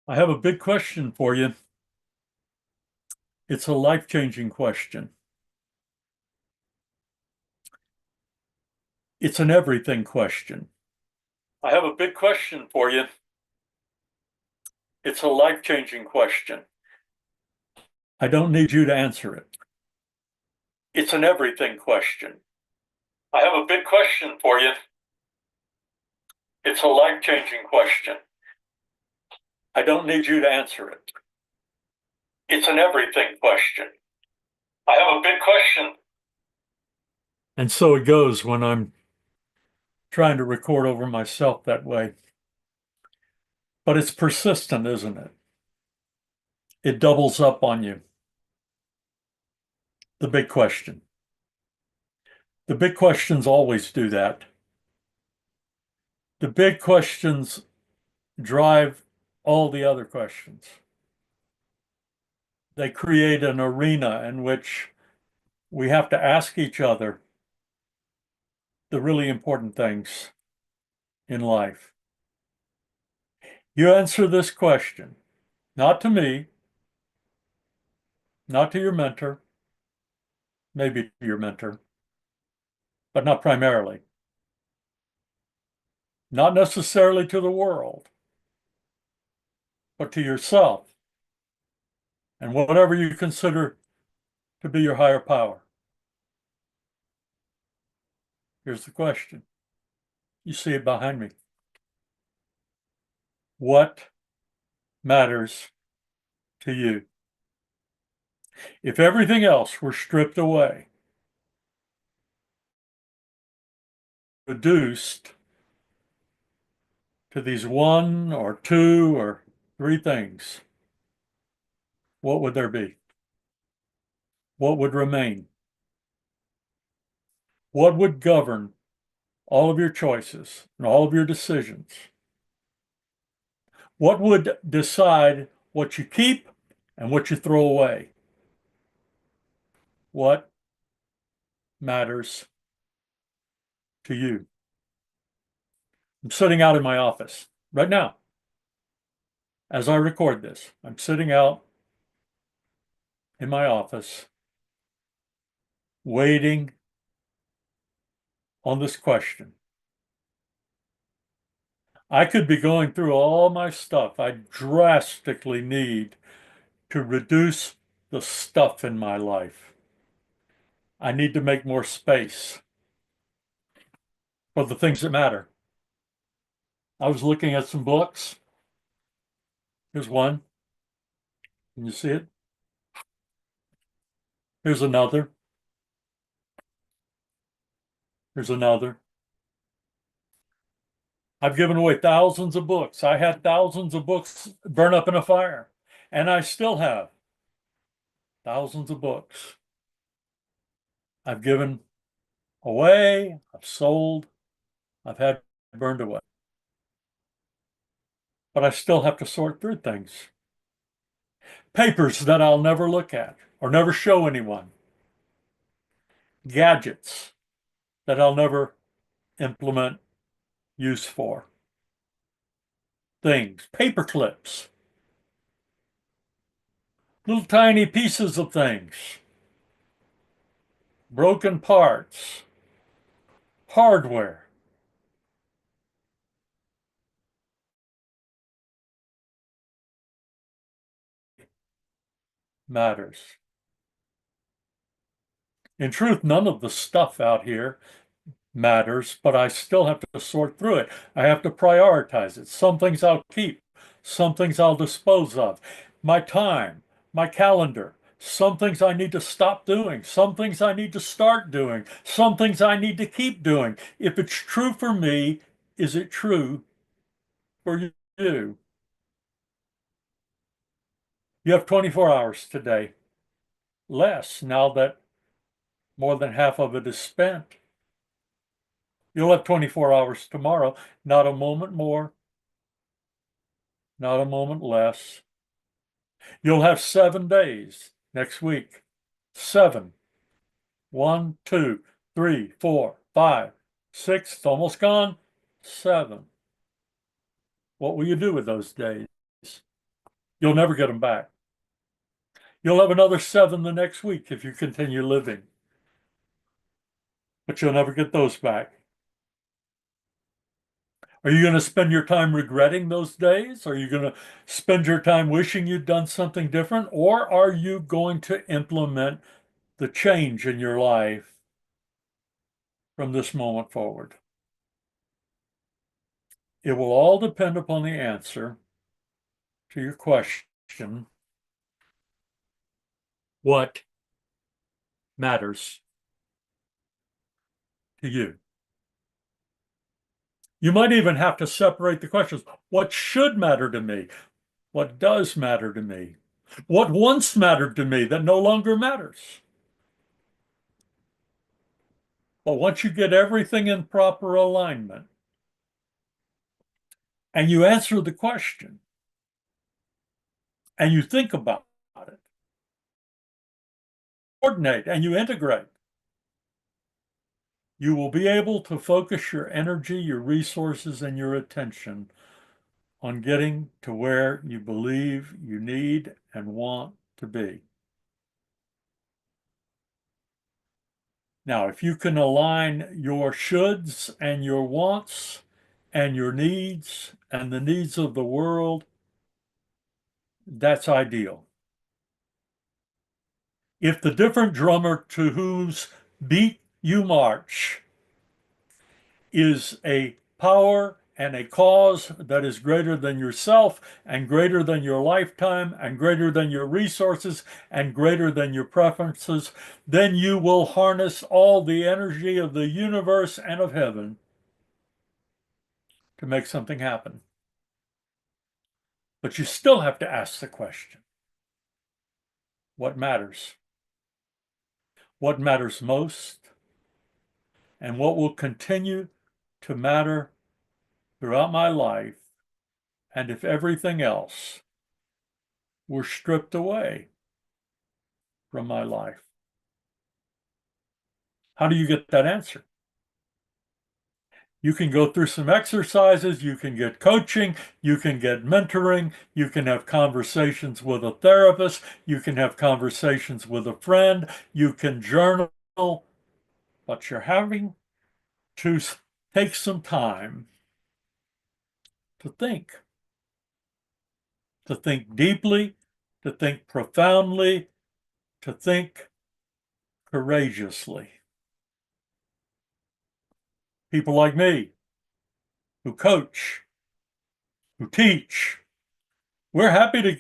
I have a big question for you. It's a life-changing question. It's an everything question. I have a big question for you. It's a life-changing question. I don't need you to answer it. It's an everything question. I have a big question for you. It's a life-changing question. I don't need you to answer it. It's an everything question. I have a big question. And so it goes when I'm trying to record over myself that way. But it's persistent, isn't it? It doubles up on you. The big question. The big questions always do that. The big questions drive all the other questions. They create an arena in which we have to ask each other the really important things in life. You answer this question, not to me, not to your mentor, maybe to your mentor, but not primarily. Not necessarily to the world, but to yourself and whatever you consider to be your higher power. Here's the question. You see it behind me. What matters to you? If everything else were stripped away, reduced to these one or two or three things, what would there be? What would remain? What would govern all of your choices and all of your decisions? What would decide what you keep and what you throw away? What matters to you? I'm sitting out in my office right now. As I record this, I'm sitting out in my office waiting on this question. I could be going through all my stuff. I drastically need to reduce the stuff in my life. I need to make more space for the things that matter. I was looking at some books. Here's one. Can you see it? Here's another. Here's another. I've given away thousands of books. I had thousands of books burn up in a fire, and I still have thousands of books. I've given away, I've sold, I've had burned away. But I still have to sort through things. Papers that I'll never look at or never show anyone. Gadgets that I'll never implement use for. Things, paper clips, little tiny pieces of things, broken parts, hardware. Matters. In truth, none of the stuff out here matters, but I still have to sort through it. I have to prioritize it. Some things I'll keep, some things I'll dispose of. My time, my calendar, some things I need to stop doing, some things I need to start doing, some things I need to keep doing. If it's true for me, is it true for you? You have 24 hours today, less now that more than half of it is spent. You'll have 24 hours tomorrow, not a moment more, not a moment less. You'll have 7 days next week. 7. 1, 2, 3, 4, 5, 6. It's almost gone. 7. What will you do with those days? You'll never get them back. You'll have another 7 the next week if you continue living, but you'll never get those back. Are you going to spend your time regretting those days? Are you going to spend your time wishing you'd done something different? Or are you going to implement the change in your life from this moment forward? It will all depend upon the answer to your question, what matters to you? You might even have to separate the questions. What should matter to me? What does matter to me? What once mattered to me that no longer matters? Well, once you get everything in proper alignment and you answer the question and you think about it, coordinate and you integrate, you will be able to focus your energy, your resources, and your attention on getting to where you believe you need and want to be. Now, if you can align your shoulds and your wants and your needs and the needs of the world, that's ideal. If the different drummer to whose beat you march is a power and a cause that is greater than yourself and greater than your lifetime and greater than your resources and greater than your preferences, then you will harness all the energy of the universe and of heaven to make something happen. But you still have to ask the question, what matters? What matters most? And what will continue to matter throughout my life, and if everything else were stripped away from my life? How do you get that answer? You can go through some exercises, you can get coaching, you can get mentoring, you can have conversations with a therapist, you can have conversations with a friend, you can journal, but you're having to take some time to think deeply, to think profoundly, to think courageously. People like me who coach, who teach, we're happy to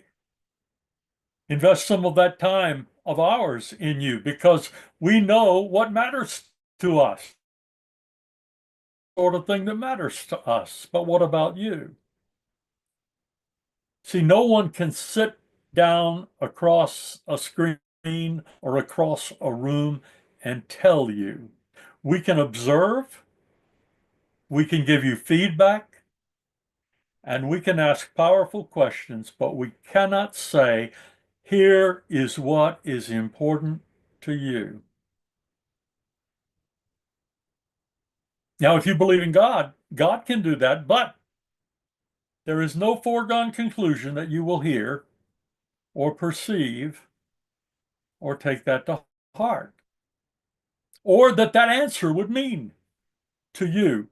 invest some of that time of ours in you because we know what matters to us, sort of thing that matters to us. But what about you? See, no one can sit down across a screen or across a room and tell you. We can observe, we can give you feedback, and we can ask powerful questions, but we cannot say, here is what is important to you. Now, if you believe in God, God can do that, but there is no foregone conclusion that you will hear or perceive or take that to heart, or that that answer would mean to you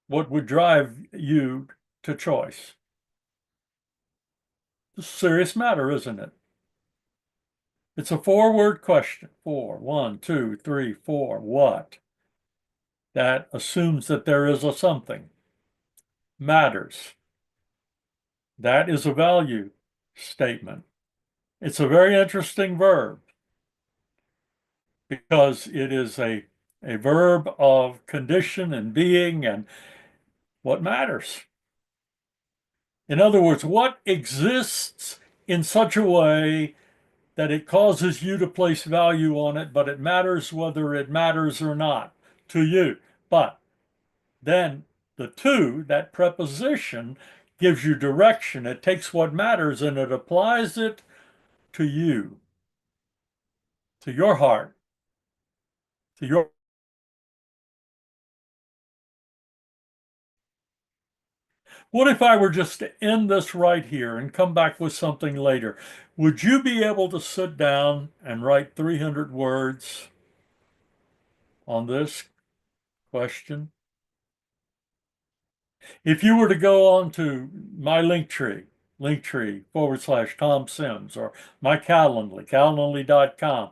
what would drive you to choice. It's a serious matter, isn't it? It's a 4-word question. 4, 1, 2, 3, 4. What? That assumes that there is a something. Matters. That is a value statement. It's a very interesting verb because it is a verb of condition and being and what matters. In other words, what exists in such a way that it causes you to place value on it, but it matters whether it matters or not to you. But then the to, that preposition, gives you direction. It takes what matters and it applies it to you, to your heart, to your What if I were just to end this right here and come back with something later? Would you be able to sit down and write 300 words on this question? If you were to go on to my Linktree / Tom Sims, or my Calendly, calendly.com,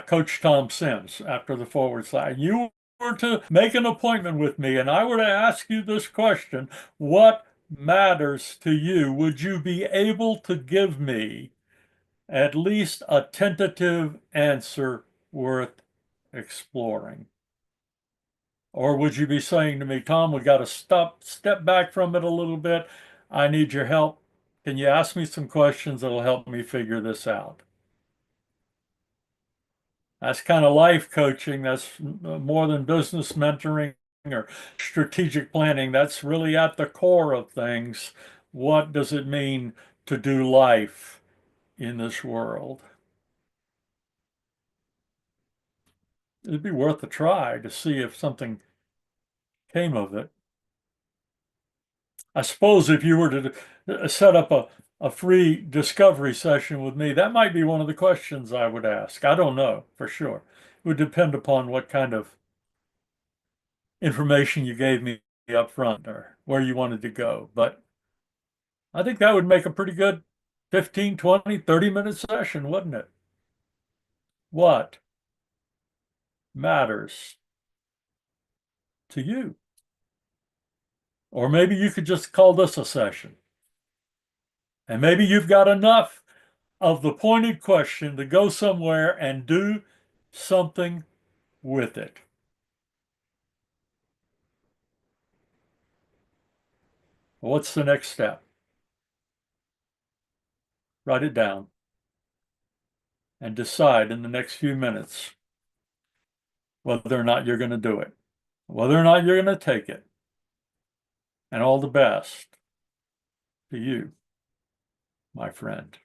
Coach Tom Sims after the / you were to make an appointment with me and I were to ask you this question, what matters to you? Would you be able to give me at least a tentative answer worth exploring? Or would you be saying to me, Tom, we got to step back from it a little bit. I need your help. Can you ask me some questions that'll help me figure this out? That's kind of life coaching. That's more than business mentoring or strategic planning. That's really at the core of things. What does it mean to do life in this world? It'd be worth a try to see if something came of it. I suppose if you were to set up a free discovery session with me, that might be one of the questions I would ask. I don't know for sure. It would depend upon what kind of information you gave me up front or where you wanted to go. But I think that would make a pretty good 15, 20, 30-minute session, wouldn't it? What matters to you? Or maybe you could just call this a session. And maybe you've got enough of the pointed question to go somewhere and do something with it. What's the next step? Write it down and decide in the next few minutes whether or not you're going to do it, whether or not you're going to take it. And all the best to you, my friend.